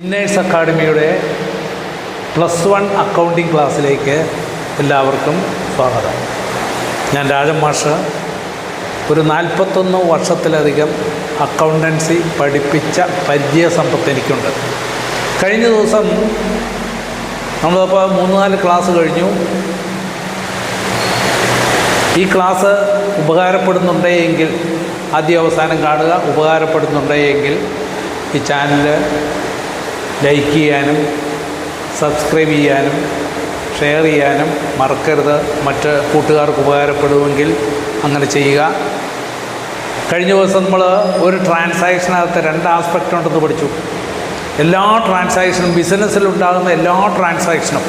Winners അക്കാഡമിയുടെ +1 accounting ക്ലാസ്സിലേക്ക് എല്ലാവർക്കും സ്വാഗതം. ഞാൻ രാജൻ മാഷ്. ഒരു 41 വർഷത്തിലധികം അക്കൗണ്ടൻസി പഠിപ്പിച്ച പരിചയസമ്പത്ത് എനിക്കുണ്ട്. കഴിഞ്ഞ ദിവസം നമ്മളിപ്പോൾ 3-4 ക്ലാസ് കഴിഞ്ഞു. ഈ ക്ലാസ് ഉപകാരപ്പെടുന്നുണ്ടെങ്കിൽ ആദ്യ അവസാനം കാണുക. ഉപകാരപ്പെടുന്നുണ്ടെങ്കിൽ ഈ ചാനൽ ലൈക്ക് ചെയ്യാനും സബ്സ്ക്രൈബ് ചെയ്യാനും ഷെയർ ചെയ്യാനും മറക്കരുത്. മറ്റ് കൂട്ടുകാർക്ക് ഉപകാരപ്പെടുമെങ്കിൽ അങ്ങനെ ചെയ്യുക. കഴിഞ്ഞ ദിവസം നമ്മൾ ഒരു ട്രാൻസാക്ഷനകത്ത് 2 ആസ്പെക്റ്റ് ഉണ്ടെന്ന് പഠിച്ചു. എല്ലാ ട്രാൻസാക്ഷനും, ബിസിനസ്സിലുണ്ടാകുന്ന എല്ലാ ട്രാൻസാക്ഷനും,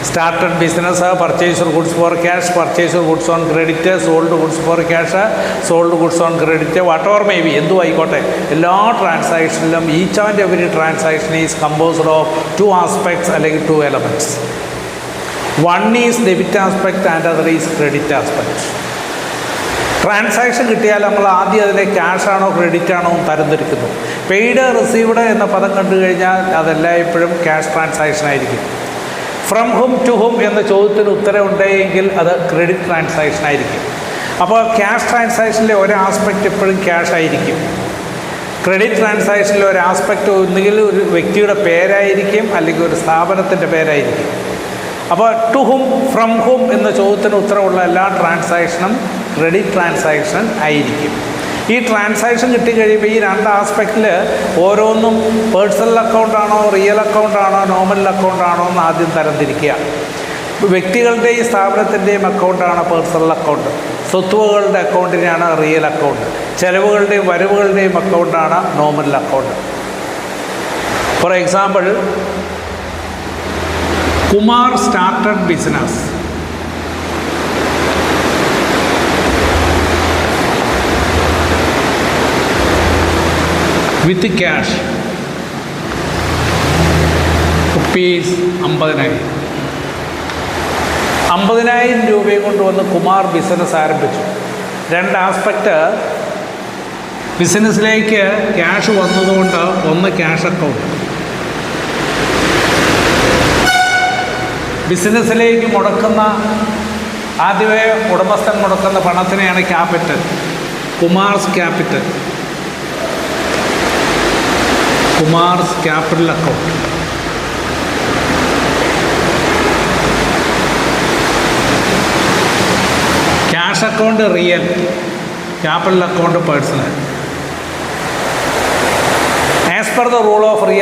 started business, purchase goods for cash, purchase goods on credit, sold goods for cash, sold goods on credit, whatever may be, എന്തും ആയിക്കോട്ടെ, എല്ലാ ട്രാൻസാക്ഷനിലും each and every transaction is composed of 2 aspects അല്ലെങ്കിൽ 2 elements. One is debit aspect and other is credit aspect. Transaction കിട്ടിയാൽ നമ്മൾ ആദ്യം അതിനെ cash ആണോ ക്രെഡിറ്റ് ആണോ തരംതിരിക്കുന്നു. പെയ്ഡ് റിസീവ്ഡ് എന്ന പദം കണ്ടു കഴിഞ്ഞാൽ അതെല്ലായ്പ്പോഴും ക്യാഷ് ട്രാൻസാക്ഷൻ ആയിരിക്കും. ഫ്രം ഹും ടു ഹും എന്ന ചോദ്യത്തിന് ഉത്തരം ഉണ്ടെങ്കിൽ അത് ക്രെഡിറ്റ് ട്രാൻസാക്ഷൻ ആയിരിക്കും. അപ്പോൾ ക്യാഷ് ട്രാൻസാക്ഷനിലെ ഒരു ആസ്പെക്റ്റ് എപ്പോഴും ക്യാഷ് ആയിരിക്കും. ക്രെഡിറ്റ് ട്രാൻസാക്ഷനിലെ ഒരു ആസ്പെക്റ്റ് ഒന്നുകിൽ ഒരു വ്യക്തിയുടെ പേരായിരിക്കും അല്ലെങ്കിൽ ഒരു സ്ഥാപനത്തിൻ്റെ പേരായിരിക്കും. അപ്പോൾ ടു ഹും, ഫ്രം ഹും എന്ന ചോദ്യത്തിന് ഉത്തരമുള്ള എല്ലാ ട്രാൻസാക്ഷനും ക്രെഡിറ്റ് ട്രാൻസാക്ഷൻ ആയിരിക്കും. ഈ ട്രാൻസാക്ഷൻ കിട്ടിക്കഴിയുമ്പോൾ ഈ 2 ആസ്പെക്റ്റിൽ ഓരോന്നും പേഴ്സണൽ അക്കൗണ്ടാണോ, റിയൽ അക്കൗണ്ടാണോ, നോമിനൽ അക്കൗണ്ടാണോ എന്ന് ആദ്യം തരംതിരിക്കുക. വ്യക്തികളുടെയും സ്ഥാപനത്തിൻ്റെയും അക്കൗണ്ടാണ് പേഴ്സണൽ അക്കൗണ്ട്. സ്വത്തുവകളുടെ അക്കൗണ്ടിനാണ് റിയൽ അക്കൗണ്ട്. ചെലവുകളുടെയും വരവുകളുടെയും അക്കൗണ്ടാണ് nominal account. For example, Kumar started business. With cash rupees 50,000. 50,000 രൂപയും കൊണ്ടുവന്ന് കുമാർ ബിസിനസ് ആരംഭിച്ചു. 2 ആസ്പെക്റ്റ്. ബിസിനസ്സിലേക്ക് ക്യാഷ് വന്നതുകൊണ്ട് ഒന്ന് ക്യാഷ് അക്കൗണ്ട്. ബിസിനസ്സിലേക്ക് മുടക്കുന്ന ആദ്യമേ ഉടമസ്ഥൻ മുടക്കുന്ന പണത്തിനെയാണ് capital, Kumar's capital, Kumar's capital account. Cash account real, capital account personal. As per the rule of real